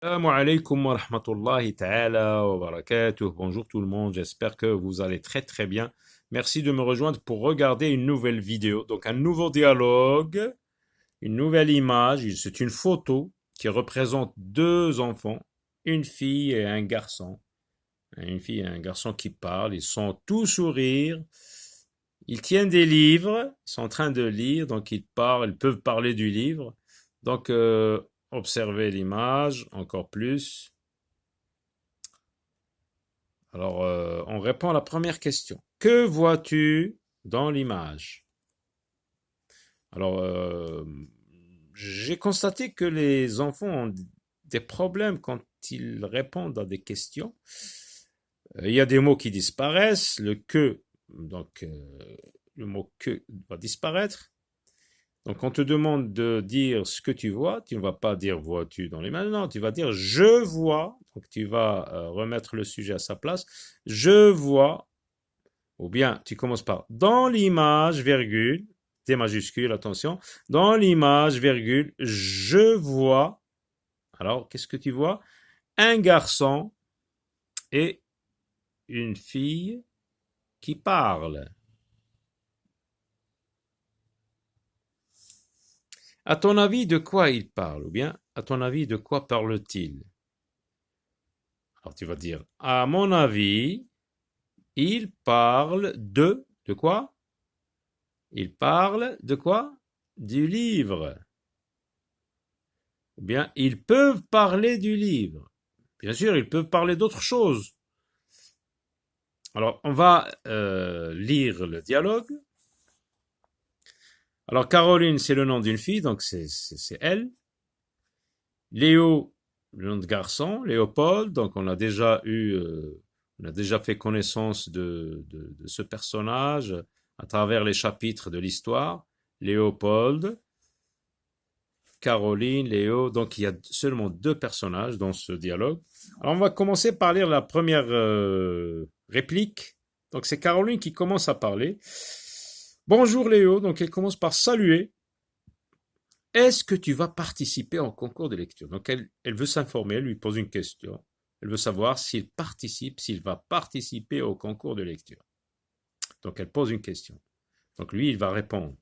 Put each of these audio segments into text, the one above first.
Assalamu alaikum wa rahmatullahi ta'ala wa barakatuh. Bonjour tout le monde, j'espère que vous allez très très bien. Merci de me rejoindre pour regarder une nouvelle vidéo. Donc un nouveau dialogue, une nouvelle image. C'est une photo qui représente deux enfants, une fille et un garçon. Une fille et un garçon qui parlent, ils sont tous sourires. Ils tiennent des livres, ils sont en train de lire, donc ils parlent, ils peuvent parler du livre. Donc observez l'image encore plus. Alors, on répond à la première question. Que vois-tu dans l'image? Alors, j'ai constaté que les enfants ont des problèmes quand ils répondent à des questions. Il y a des mots qui disparaissent. Le que, donc le mot que va disparaître. Donc, on te demande de dire ce que tu vois. Tu ne vas pas dire vois-tu dans l'image. Non, tu vas dire je vois. Donc, tu vas remettre le sujet à sa place. Je vois. Ou bien, tu commences par dans l'image, virgule, T majuscule, attention. Dans l'image, virgule, je vois. Alors, qu'est-ce que tu vois? Un garçon et une fille qui parlent. À ton avis, de quoi ils parlent? Ou bien, à ton avis, de quoi parle-t-il? Alors, tu vas dire, à mon avis, ils parlent de quoi? Ils parlent de quoi? Du livre. Ou bien, ils peuvent parler du livre. Bien sûr, ils peuvent parler d'autres choses. Alors, on va lire le dialogue. Alors, Caroline, c'est le nom d'une fille, donc c'est elle. Léo, le nom de garçon. Léopold, donc on a déjà fait connaissance de ce personnage à travers les chapitres de l'histoire. Léopold, Caroline, Léo, donc il y a seulement deux personnages dans ce dialogue. Alors on va commencer par lire la première réplique. Donc c'est Caroline qui commence à parler. Bonjour Léo, donc elle commence par saluer. Est-ce que tu vas participer au concours de lecture? Donc elle veut s'informer, elle lui pose une question. Elle veut savoir s'il va participer au concours de lecture. Donc elle pose une question. Donc lui, il va répondre.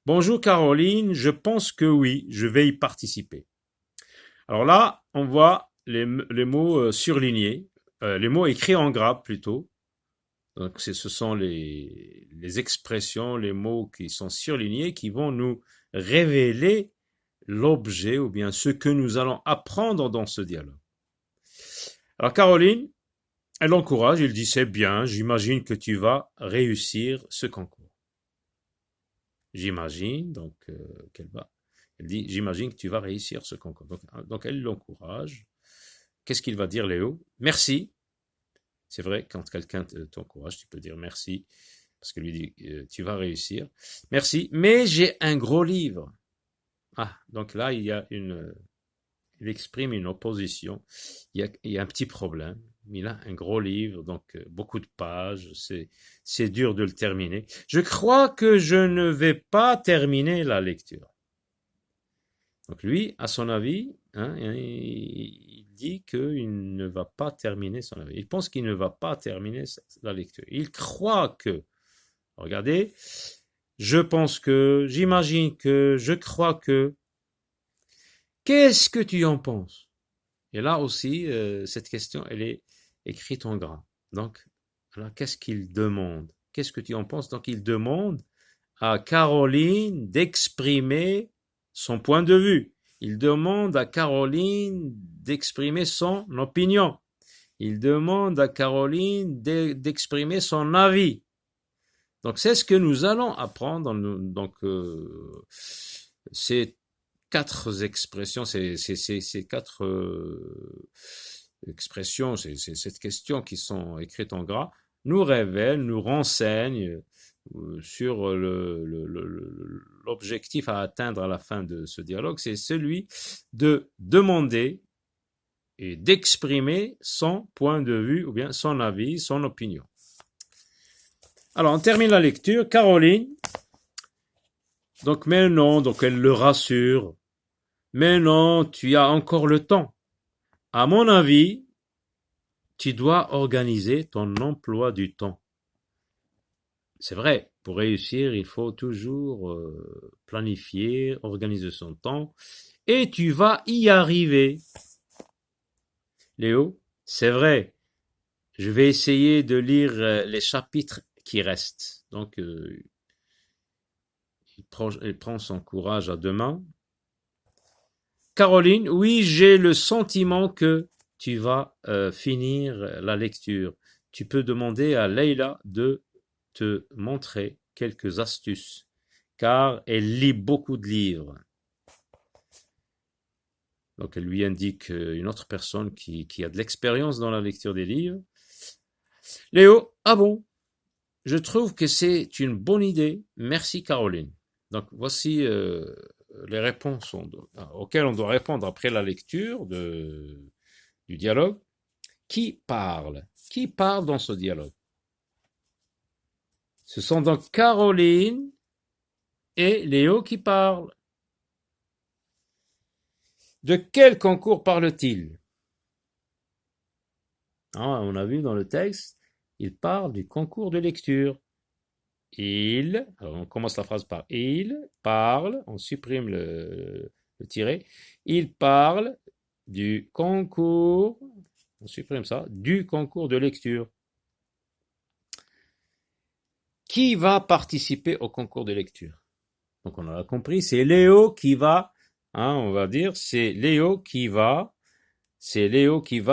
Bonjour Caroline, je pense que oui, je vais y participer. Alors là, on voit les mots surlignés, les mots écrits en gras plutôt. Donc ce sont les expressions, les mots qui sont surlignés qui vont nous révéler l'objet ou bien ce que nous allons apprendre dans ce dialogue. Alors Caroline, elle encourage, elle dit c'est bien, j'imagine que tu vas réussir ce concours. J'imagine donc elle dit j'imagine que tu vas réussir ce concours. Donc elle l'encourage. Qu'est-ce qu'il va dire Léo? Merci. C'est vrai, quand quelqu'un t'encourage, tu peux dire merci, parce que lui dit tu vas réussir. Merci, mais j'ai un gros livre. Ah, donc là, il exprime une opposition. Il y a un petit problème. Il a un gros livre, donc beaucoup de pages. C'est dur de le terminer. Je crois que je ne vais pas terminer la lecture. Donc lui, à son avis, hein, il dit qu'il ne va pas terminer son avis. Il pense qu'il ne va pas terminer la lecture. Il croit que, regardez, je pense que, j'imagine que, je crois que. Qu'est-ce que tu en penses? Et là aussi, cette question, elle est écrite en gras. Donc, alors, qu'est-ce qu'il demande? Qu'est-ce que tu en penses? Donc, il demande à Caroline d'exprimer son point de vue. Il demande à Caroline d'exprimer son opinion. Il demande à Caroline d'exprimer son avis. Donc, c'est ce que nous allons apprendre. Donc, ces quatre expressions, ces quatre expressions, cette question qui sont écrites en gras, nous révèlent, nous renseignent sur l'objectif à atteindre à la fin de ce dialogue, c'est celui de demander et d'exprimer son point de vue ou bien son avis, son opinion. Alors, on termine la lecture. Caroline, donc mais non, donc elle le rassure. Mais non, tu as encore le temps. À mon avis, tu dois organiser ton emploi du temps. C'est vrai, pour réussir, il faut toujours planifier, organiser son temps, et tu vas y arriver. Léo, c'est vrai, je vais essayer de lire les chapitres qui restent. Donc, il prend son courage à deux mains. Caroline, oui, j'ai le sentiment que tu vas finir la lecture. Tu peux demander à Leïla de te montrer quelques astuces, car elle lit beaucoup de livres. Donc elle lui indique une autre personne qui a de l'expérience dans la lecture des livres. Léo, ah bon, je trouve que c'est une bonne idée. Merci Caroline. Donc voici les réponses auxquelles on doit répondre après la lecture du dialogue. Qui parle? Qui parle dans ce dialogue? Ce sont donc Caroline et Léo qui parlent. De quel concours parle-t-il? On a vu dans le texte, il parle du concours de lecture. Alors on commence la phrase par il parle, on supprime le tiret. Il parle du concours, on supprime ça, du concours de lecture. Qui va participer au concours de lecture? Donc on a compris, c'est Léo qui va, on va dire, c'est Léo qui va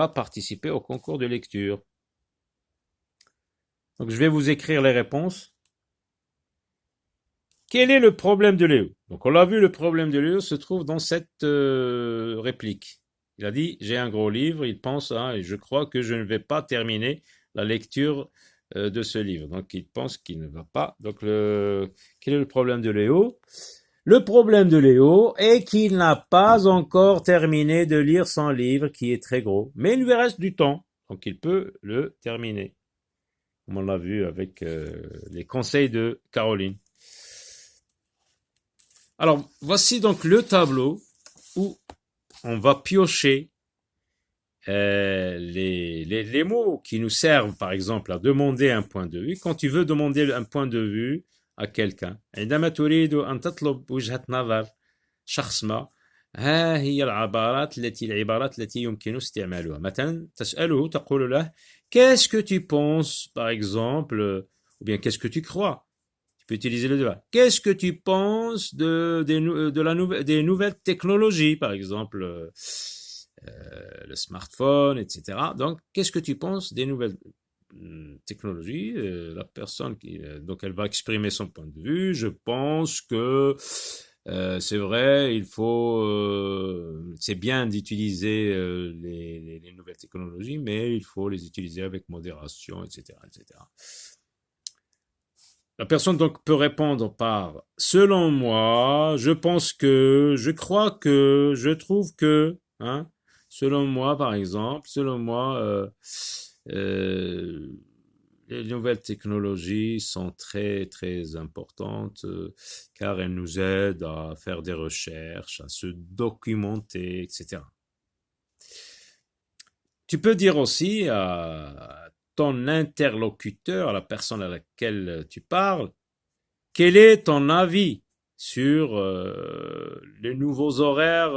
participer au concours de lecture. Donc je vais vous écrire les réponses. Quel est le problème de Léo? Donc on l'a vu, le problème de Léo se trouve dans cette réplique. Il a dit, j'ai un gros livre, il pense, et je crois que je ne vais pas terminer la lecture de ce livre. Donc il pense qu'il ne va pas. Donc quel est le problème de Léo? Le problème de Léo est qu'il n'a pas encore terminé de lire son livre qui est très gros. Mais il lui reste du temps, donc il peut le terminer. Comme on l'a vu avec les conseils de Caroline. Alors, voici donc le tableau où on va piocher les mots qui nous servent, par exemple, à demander un point de vue. Quand tu veux demander un point de vue à quelqu'un, عندما تريد أن تطلب وجهة نظر شخص ما ها هي العبارات التي يمكن استعمالها. مثلا تسأله تقول له qu'est-ce que tu penses, par exemple, ou bien qu'est-ce que tu crois. Tu peux utiliser le débat. Qu'est-ce que tu penses des nouvelles technologies, par exemple le smartphone, etc. Donc, qu'est-ce que tu penses des nouvelles technologies? La personne donc elle va exprimer son point de vue. Je pense que c'est vrai, c'est bien d'utiliser les nouvelles technologies, mais il faut les utiliser avec modération, etc., etc. La personne donc peut répondre par selon moi, je pense que, je crois que, je trouve que, selon moi par exemple, selon moi, les nouvelles technologies sont très très importantes car elles nous aident à faire des recherches, à se documenter, etc. Tu peux dire aussi à ton interlocuteur, à la personne à laquelle tu parles, quel est ton avis sur les nouveaux horaires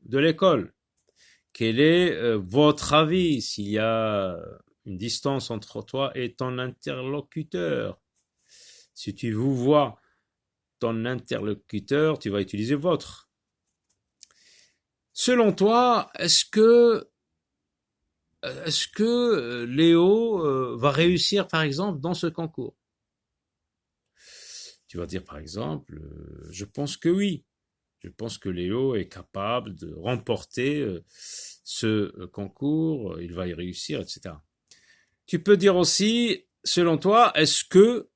de l'école? Quel est votre avis s'il y a une distance entre toi et ton interlocuteur? Si tu vous vois ton interlocuteur, tu vas utiliser votre. Selon toi, est-ce que Léo va réussir, par exemple, dans ce concours? Tu vas dire, par exemple, je pense que oui. Je pense que Léo est capable de remporter ce concours, il va y réussir, etc. Tu peux dire aussi, selon toi, est-ce que,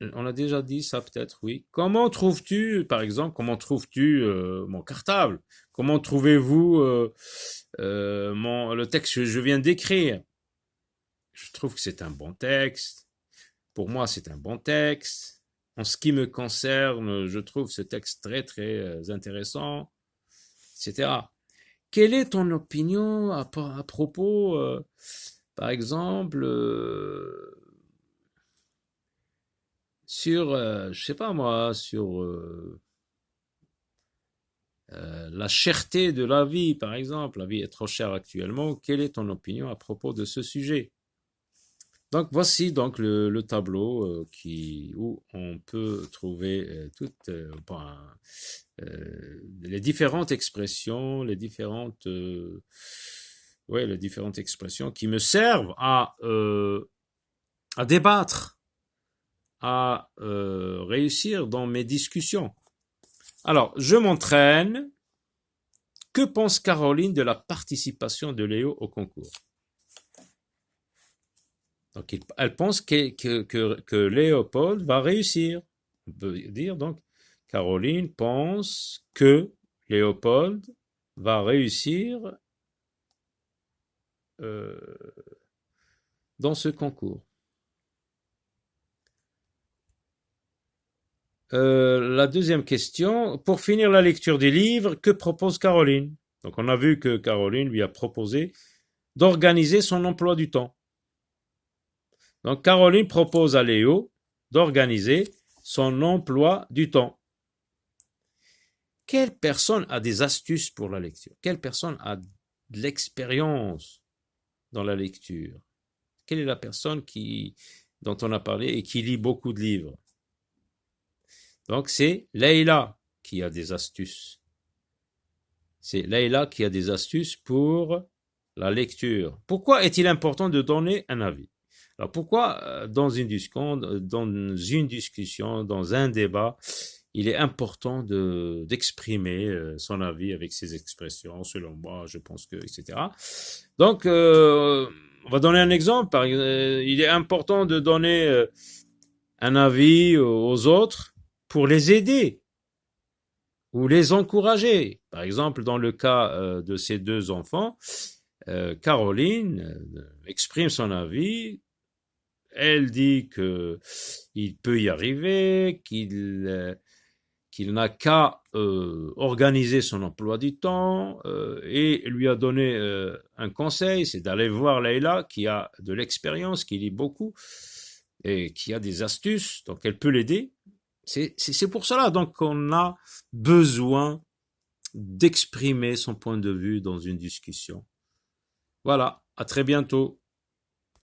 on a déjà dit ça peut-être, oui. Comment trouves-tu, par exemple, mon cartable? Comment trouvez-vous le texte que je viens d'écrire? Je trouve que c'est un bon texte. Pour moi, c'est un bon texte. En ce qui me concerne, je trouve ce texte très, très intéressant, etc. quelle est ton opinion à propos, par exemple, sur, je sais pas moi, sur la cherté de la vie, par exemple. La vie est trop chère actuellement. Quelle est ton opinion à propos de ce sujet? Donc voici donc le tableau où on peut trouver toutes les différentes expressions, les différentes expressions qui me servent à débattre, à réussir dans mes discussions. Alors, je m'entraîne. Que pense Caroline de la participation de Léo au concours? Donc, elle pense que Léopold va réussir. On peut dire donc, Caroline pense que Léopold va réussir euh, dans ce concours. La deuxième question, pour finir la lecture des livres, que propose Caroline? Donc on a vu que Caroline lui a proposé d'organiser son emploi du temps. Donc Caroline propose à Léo d'organiser son emploi du temps. Quelle personne a des astuces pour la lecture? Quelle personne a de l'expérience dans la lecture? Quelle est la personne dont on a parlé et qui lit beaucoup de livres? Donc c'est Leïla qui a des astuces. C'est Leïla qui a des astuces pour la lecture. Pourquoi est-il important de donner un avis? Alors pourquoi dans une discussion, dans un débat, il est important d'exprimer son avis avec ses expressions, selon moi, je pense que, etc. Donc, on va donner un exemple. Il est important de donner un avis aux autres pour les aider ou les encourager. Par exemple, dans le cas de ces deux enfants, Caroline exprime son avis. Elle dit qu'il peut y arriver, qu'il n'a qu'à organiser son emploi du temps et lui a donné un conseil, c'est d'aller voir Leïla qui a de l'expérience, qui lit beaucoup et qui a des astuces, donc elle peut l'aider. C'est pour cela donc qu'on a besoin d'exprimer son point de vue dans une discussion. Voilà, à très bientôt.